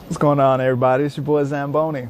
What's going on, everybody? It's your boy Zamboni.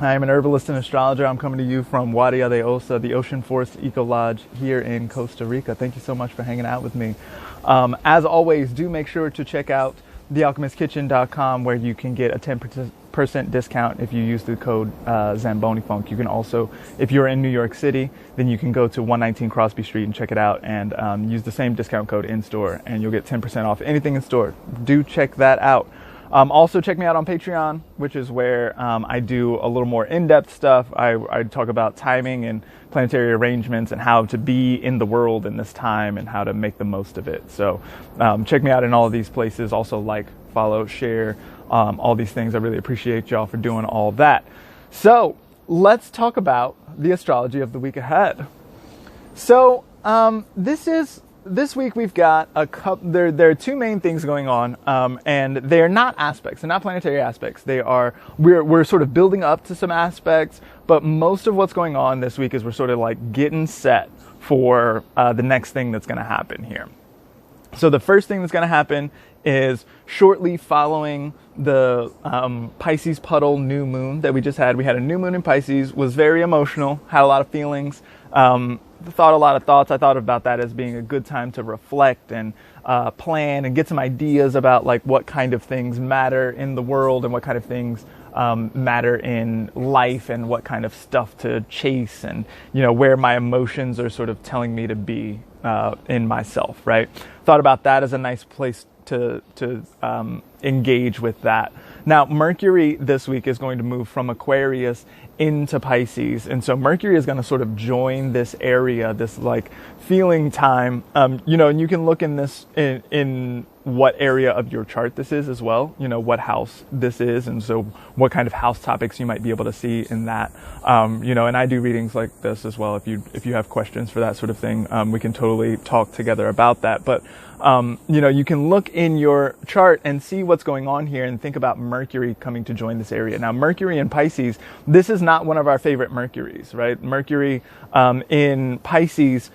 I am an herbalist and astrologer. I'm coming to you from Guardia de Osa, the Ocean Forest Eco Lodge here in Costa Rica. Thank you so much for hanging out with me. As always, do make sure to check out thealchemistKitchen.com, where you can get a 10% discount if you use the code ZamboniFunk. You can also, if you're in New York City, then you can go to 119 Crosby Street and check it out and use the same discount code in store, and you'll get 10% off anything in store. Do check that out. Also, check me out on Patreon, which is where I do a little more in-depth stuff. I talk about timing and planetary arrangements and how to be in the world in this time and how to make the most of it. So check me out in all of these places. Also, like, follow, share, all these things. I really appreciate y'all for doing all that. So let's talk about the astrology of the week ahead. So this week we've got a couple. There are two main things going on, and they are not aspects. They're not planetary aspects. We're sort of building up to some aspects, but most of what's going on this week is we're sort of like getting set for the next thing that's going to happen here. So the first thing that's going to happen is shortly following the Pisces puddle new moon that we just had. We had a new moon in Pisces, was very emotional, had a lot of feelings, thought a lot of thoughts. I thought about that as being a good time to reflect and plan and get some ideas about like what kind of things matter in the world and what kind of things matter in life and what kind of stuff to chase and, you know, where my emotions are sort of telling me to be in myself, right? Thought about that as a nice place to engage with that. Now, Mercury this week is going to move from Aquarius into Pisces. And so Mercury is going to sort of join this area, this like feeling time, and you can look in this in what area of your chart this is as well, what house this is. And so what kind of house topics you might be able to see in that, and I do readings like this as well. If you have questions for that sort of thing, we can totally talk together about that. But, you can look in your chart and see what's going on here and think about Mercury coming to join this area. Now, Mercury in Pisces, this is not one of our favorite Mercuries, right? Mercury in Pisces,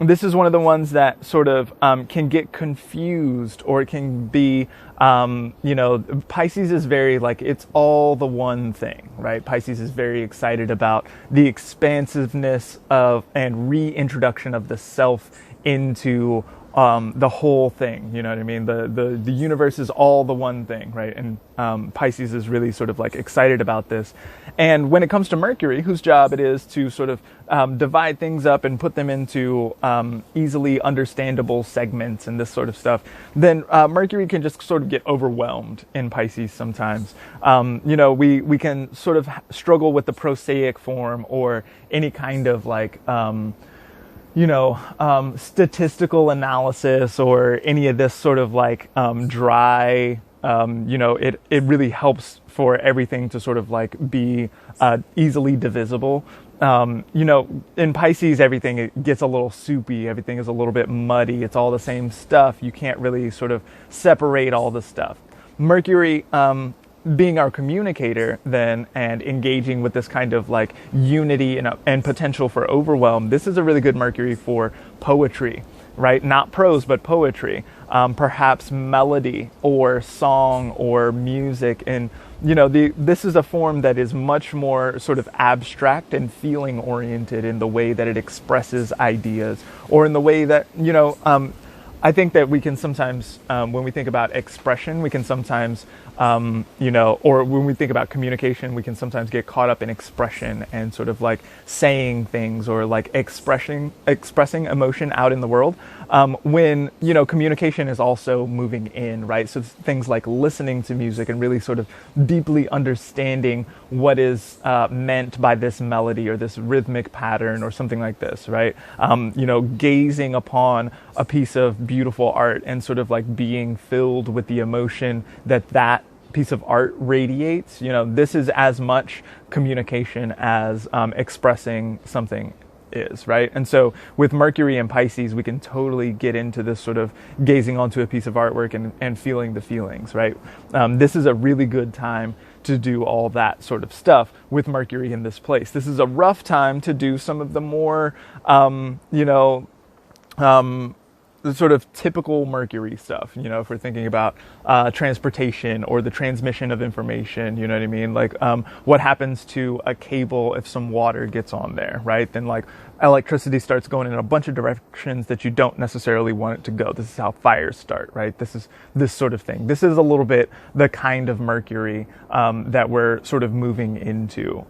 this is one of the ones that sort of can get confused, or it can be, Pisces is very like, it's all the one thing, right? Pisces is very excited about the expansiveness of and reintroduction of the self into the whole thing, you know what I mean? The universe is all the one thing, right? And Pisces is really sort of like excited about this. And when it comes to Mercury, whose job it is to sort of divide things up and put them into easily understandable segments and this sort of stuff, then Mercury can just sort of get overwhelmed in Pisces sometimes. We can sort of struggle with the prosaic form or any kind of like statistical analysis or any of this sort of like dry, it really helps for everything to sort of like be easily divisible. In Pisces, everything it gets a little soupy. Everything is a little bit muddy. It's all the same stuff. You can't really sort of separate all the stuff. Mercury, being our communicator then and engaging with this kind of like unity and potential for overwhelm, this is a really good Mercury for poetry, right? Not prose, but poetry, perhaps melody or song or music. And, this is a form that is much more sort of abstract and feeling oriented in the way that it expresses ideas, or in the way that, I think that we can sometimes, when we think about expression, we can sometimes, or when we think about communication, we can sometimes get caught up in expression and sort of like saying things or like expressing emotion out in the world. When, communication is also moving in, right? So things like listening to music and really sort of deeply understanding what is meant by this melody or this rhythmic pattern or something like this, right? Gazing upon a piece of beautiful art and sort of like being filled with the emotion that piece of art radiates. This is as much communication as expressing something is, right? And so with Mercury and Pisces, we can totally get into this sort of gazing onto a piece of artwork and feeling the feelings, right? This is a really good time to do all that sort of stuff with Mercury in this place. This is a rough time to do some of the more, the sort of typical Mercury stuff, if we're thinking about transportation or the transmission of information, you know what I mean? Like what happens to a cable if some water gets on there, right? Then like electricity starts going in a bunch of directions that you don't necessarily want it to go. This is how fires start, right? This is this sort of thing. This is a little bit the kind of Mercury that we're sort of moving into.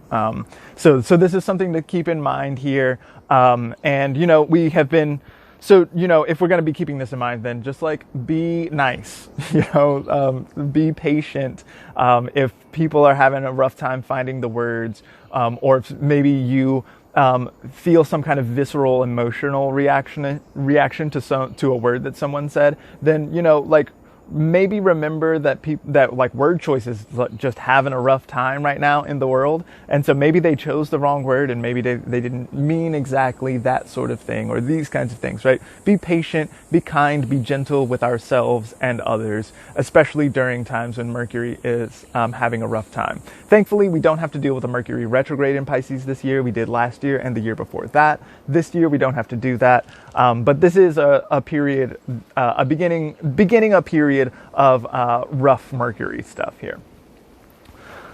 So this is something to keep in mind here. And, we have been... So, if we're going to be keeping this in mind, then just like be nice, be patient. If people are having a rough time finding the words, or if maybe you feel some kind of visceral emotional reaction to a word that someone said, then, maybe remember that that like word choices just having a rough time right now in the world, and so maybe they chose the wrong word, and maybe they didn't mean exactly that sort of thing, or these kinds of things, right? Be patient, be kind, be gentle with ourselves and others, especially during times when Mercury is having a rough time. Thankfully, we don't have to deal with a Mercury retrograde in Pisces this year. We did last year and the year before that. This year we don't have to do that, but this is a period, beginning a period of rough Mercury stuff here.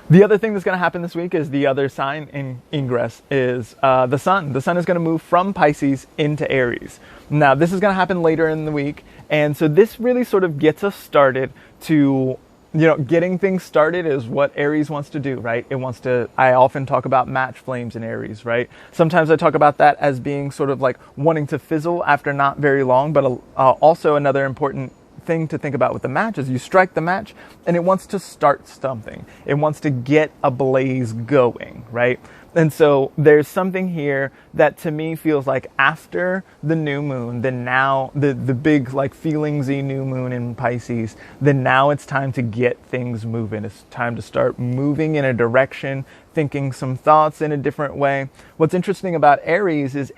The other thing that's going to happen this week is the other sign in ingress is the Sun. The Sun is going to move from Pisces into Aries. Now, this is going to happen later in the week, and so this really sort of gets us started to, getting things started is what Aries wants to do, right? It wants to, I often talk about match flames in Aries, right? Sometimes I talk about that as being sort of like wanting to fizzle after not very long, but also another important thing to think about with the match is you strike the match and it wants to start something. It wants to get a blaze going, right? And so there's something here that to me feels like after the new moon, then now the big like feelingsy new moon in Pisces, then now it's time to get things moving. It's time to start moving in a direction, thinking some thoughts in a different way. What's interesting about Aries is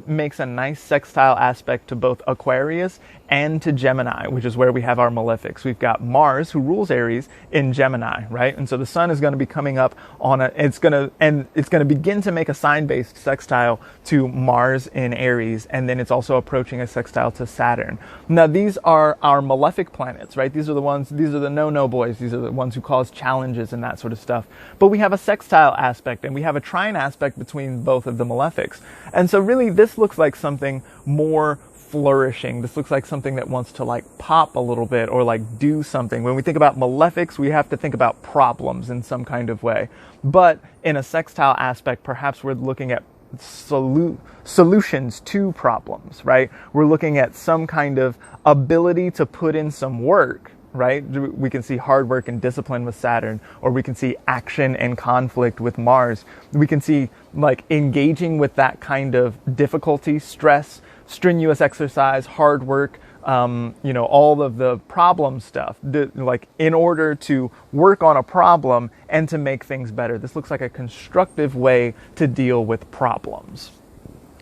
makes a nice sextile aspect to both Aquarius and to Gemini, which is where we have our malefics. We've got Mars, who rules Aries, in Gemini, right? And so the Sun is going to be coming up on it's going to begin to make a sign-based sextile to Mars in Aries, and then it's also approaching a sextile to Saturn. Now, these are our malefic planets, right? These are the no-no boys. These are the ones who cause challenges and that sort of stuff. But we have a sextile aspect, and we have a trine aspect between both of the malefics. And so really, this looks like something more flourishing. This looks like something that wants to like pop a little bit or like do something. When we think about malefics, we have to think about problems in some kind of way. But in a sextile aspect, perhaps we're looking at solutions to problems, right? We're looking at some kind of ability to put in some work, right? We can see hard work and discipline with Saturn, or we can see action and conflict with Mars. We can see like engaging with that kind of difficulty, stress, strenuous exercise, hard work, all of the problem stuff, like in order to work on a problem and to make things better. This looks like a constructive way to deal with problems.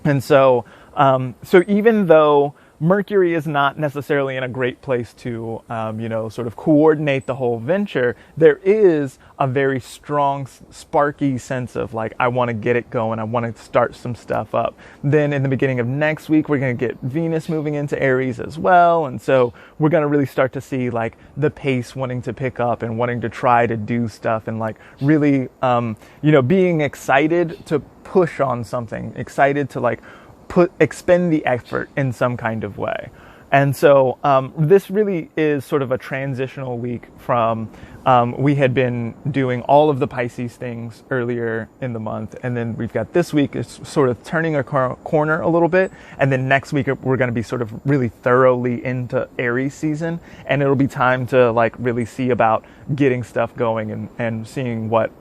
And so even though Mercury is not necessarily in a great place to, sort of coordinate the whole venture, there is a very strong, sparky sense of like, I want to get it going. I want to start some stuff up. Then in the beginning of next week, we're going to get Venus moving into Aries as well. And so we're going to really start to see like the pace wanting to pick up and wanting to try to do stuff and like really, being excited to push on something, excited to like expend the effort in some kind of way. And so this really is sort of a transitional week from we had been doing all of the Pisces things earlier in the month, and then we've got this week is sort of turning a corner a little bit, and then next week we're going to be sort of really thoroughly into Aries season, and it'll be time to like really see about getting stuff going and seeing what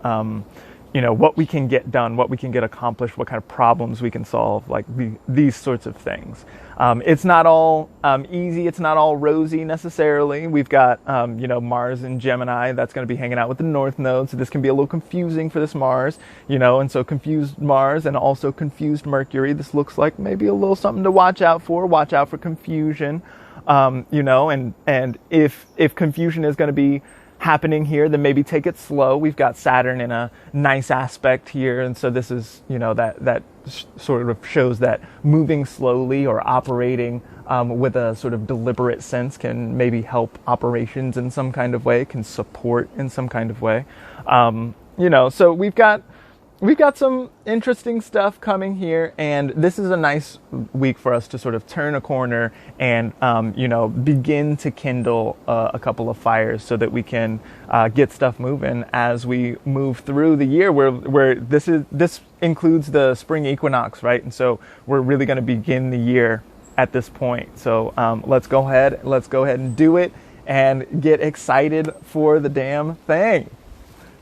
what we can get done, what we can get accomplished, what kind of problems we can solve, like these sorts of things. It's not all easy. It's not all rosy necessarily. We've got, Mars in Gemini. That's going to be hanging out with the North Node. So this can be a little confusing for this Mars, and so confused Mars and also confused Mercury. This looks like maybe a little something to watch out for. Watch out for confusion, and if confusion is going to be happening here, then maybe take it slow. We've got Saturn in a nice aspect here, and so this is, that sort of shows that moving slowly or operating with a sort of deliberate sense can maybe help operations in some kind of way, can support in some kind of way. So we've got some interesting stuff coming here, and this is a nice week for us to sort of turn a corner and, begin to kindle a couple of fires so that we can get stuff moving as we move through the year where this includes the spring equinox, right? And so we're really going to begin the year at this point. So let's go ahead and do it and get excited for the damn thing.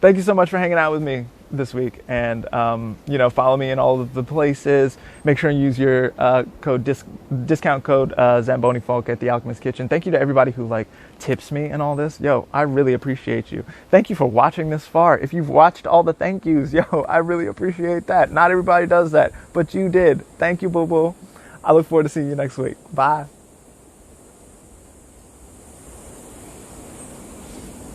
Thank you so much for hanging out with me this week, and follow me in all of the places. Make sure and use your discount code ZamboniFolk at the Alchemist Kitchen. Thank you to everybody who tips me and all this. Yo, I really appreciate you. Thank you for watching this far. If you've watched all the thank yous, yo, I really appreciate that. Not everybody does that, but you did. Thank you, boo boo. I look forward to seeing you next week. Bye.